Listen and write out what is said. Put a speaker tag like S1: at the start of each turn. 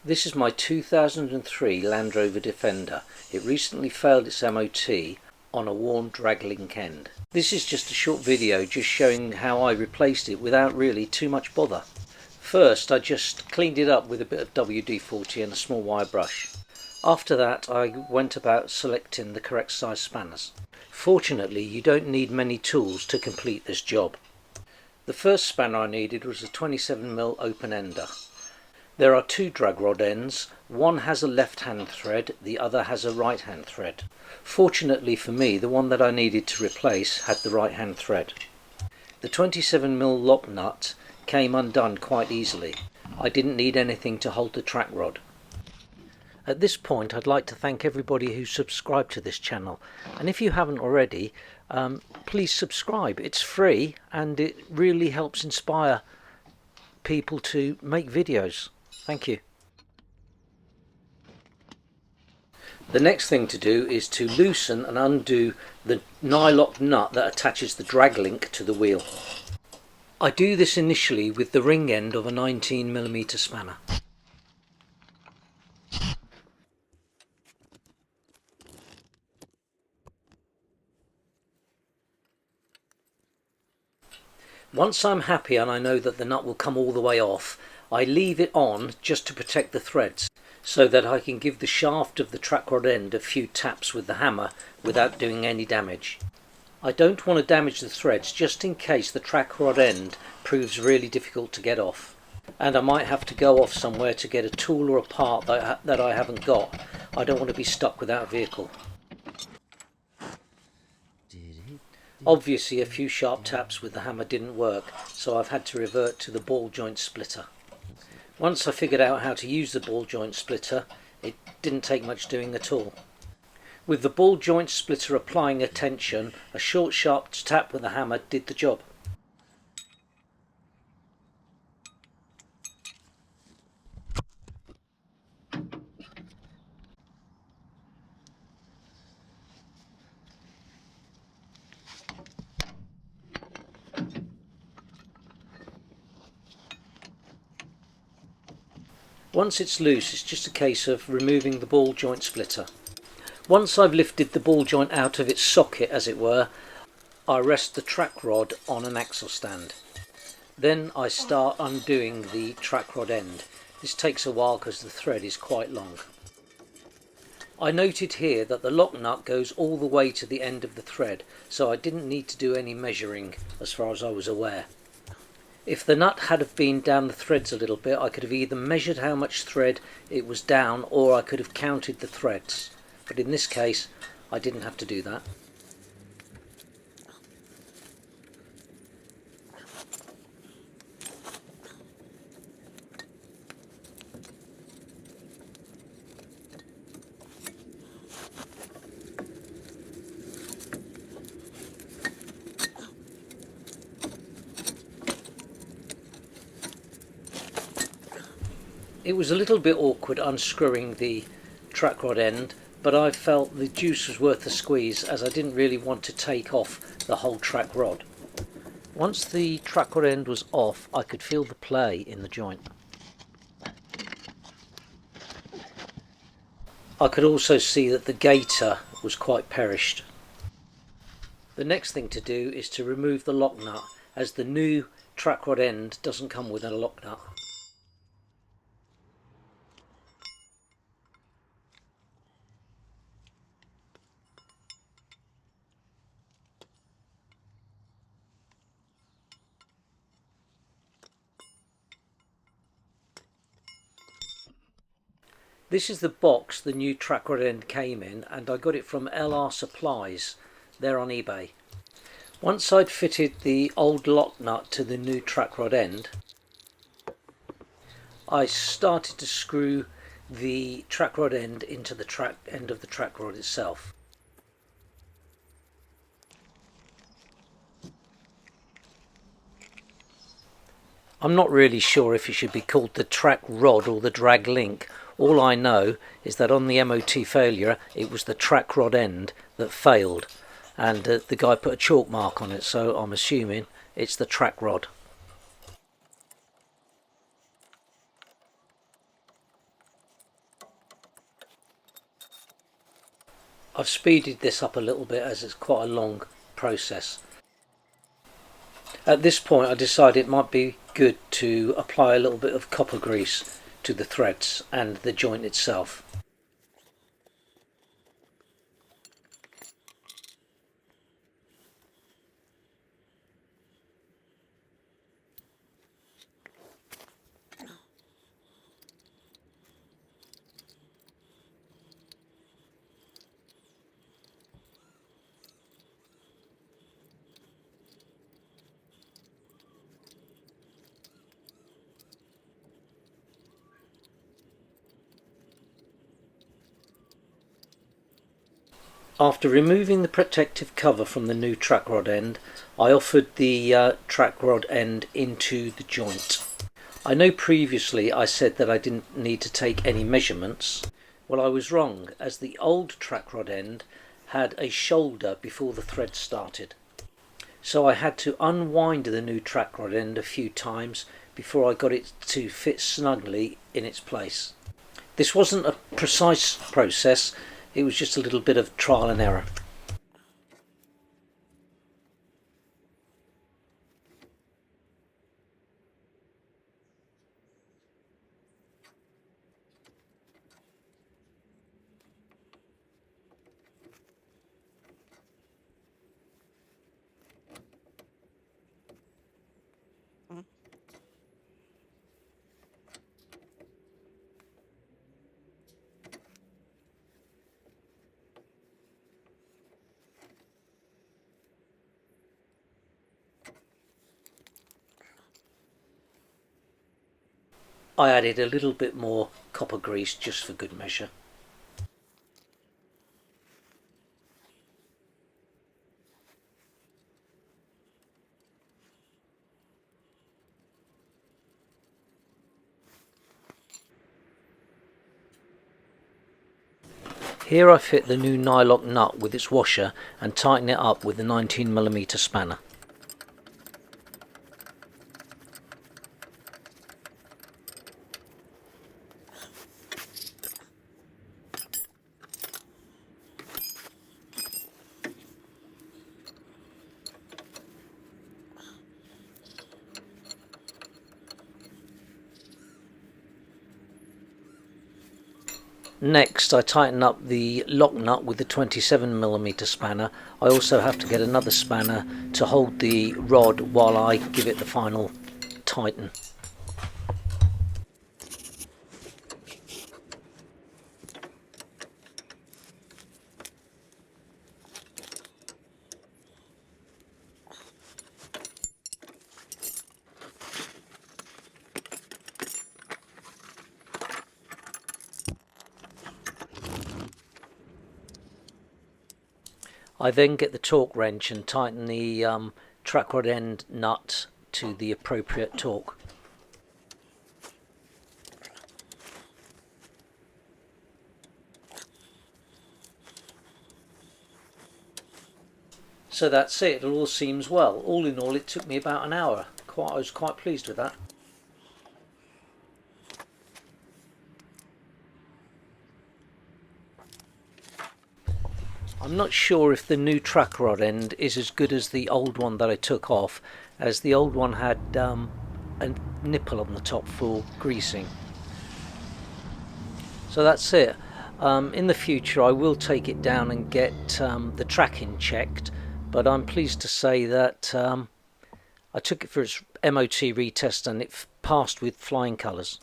S1: This is my 2003 Land Rover Defender. It recently failed its MOT on a worn drag link end. This is just a short video just showing how I replaced it without really too much bother. First, I just cleaned it up with a bit of WD-40 and a small wire brush. After that, I went about selecting the correct size spanners. Fortunately, you don't need many tools to complete this job. The first spanner I needed was a 27mm open ender. There are two drag rod ends. One has a left-hand thread, the other has a right-hand thread. Fortunately for me, the one that I needed to replace had the right-hand thread. The 27mm lock nut came undone quite easily. I didn't need anything to hold the track rod. At this point, I'd like to thank everybody who subscribed to this channel, and if you haven't already, please subscribe. It's free and it really helps inspire people to make videos. Thank you. The next thing to do is to loosen and undo the nylock nut that attaches the drag link to the wheel. I do this initially with the ring end of a 19mm spanner. Once I'm happy and I know that the nut will come all the way off, I leave it on just to protect the threads, so that I can give the shaft of the track rod end a few taps with the hammer without doing any damage. I don't want to damage the threads just in case the track rod end proves really difficult to get off, and I might have to go off somewhere to get a tool or a part that I haven't got. I don't want to be stuck without a vehicle. Obviously a few sharp taps with the hammer didn't work, so I've had to revert to the ball joint splitter. Once I figured out how to use the ball joint splitter, it didn't take much doing at all. With the ball joint splitter applying a tension, a short sharp tap with the hammer did the job. Once it's loose, it's just a case of removing the ball joint splitter. Once I've lifted the ball joint out of its socket, as it were, I rest the track rod on an axle stand. Then I start undoing the track rod end. This takes a while because the thread is quite long. I noted here that the lock nut goes all the way to the end of the thread, so I didn't need to do any measuring as far as I was aware. If the nut had have been down the threads a little bit, I could have either measured how much thread it was down, or I could have counted the threads. But in this case, I didn't have to do that. It was a little bit awkward unscrewing the track rod end, but I felt the juice was worth the squeeze, as I didn't really want to take off the whole track rod. Once the track rod end was off, I could feel the play in the joint. I could also see that the gaiter was quite perished. The next thing to do is to remove the lock nut, as the new track rod end doesn't come with a lock nut. This is the box the new track rod end came in, and I got it from LR Supplies. They're on eBay. Once I'd fitted the old lock nut to the new track rod end, I started to screw the track rod end into the end of the track rod itself. I'm not really sure if it should be called the track rod or the drag link. All I know is that on the MOT failure, it was the track rod end that failed, and the guy put a chalk mark on it, so I'm assuming it's the track rod. I've speeded this up a little bit as it's quite a long process. At this point I decided it might be good to apply a little bit of copper grease to the threads and the joint itself. After removing the protective cover from the new track rod end, I offered the track rod end into the joint. I know previously I said that I didn't need to take any measurements. Well, I was wrong, as the old track rod end had a shoulder before the thread started. So I had to unwind the new track rod end a few times before I got it to fit snugly in its place. This wasn't a precise process, it was just a little bit of trial and error. I added a little bit more copper grease just for good measure. Here I fit the new nylock nut with its washer and tighten it up with the 19mm spanner. Next I tighten up the lock nut with the 27mm spanner. I also have to get another spanner to hold the rod while I give it the final tighten. I then get the torque wrench and tighten the track rod end nut to the appropriate torque. So that's it, it all seems well. All in all it took me about an hour. I was quite pleased with that. I'm not sure if the new track rod end is as good as the old one that I took off, as the old one had a nipple on the top for greasing. So that's it. In the future I will take it down and get the tracking checked, but I'm pleased to say that I took it for its MOT retest and it passed with flying colours.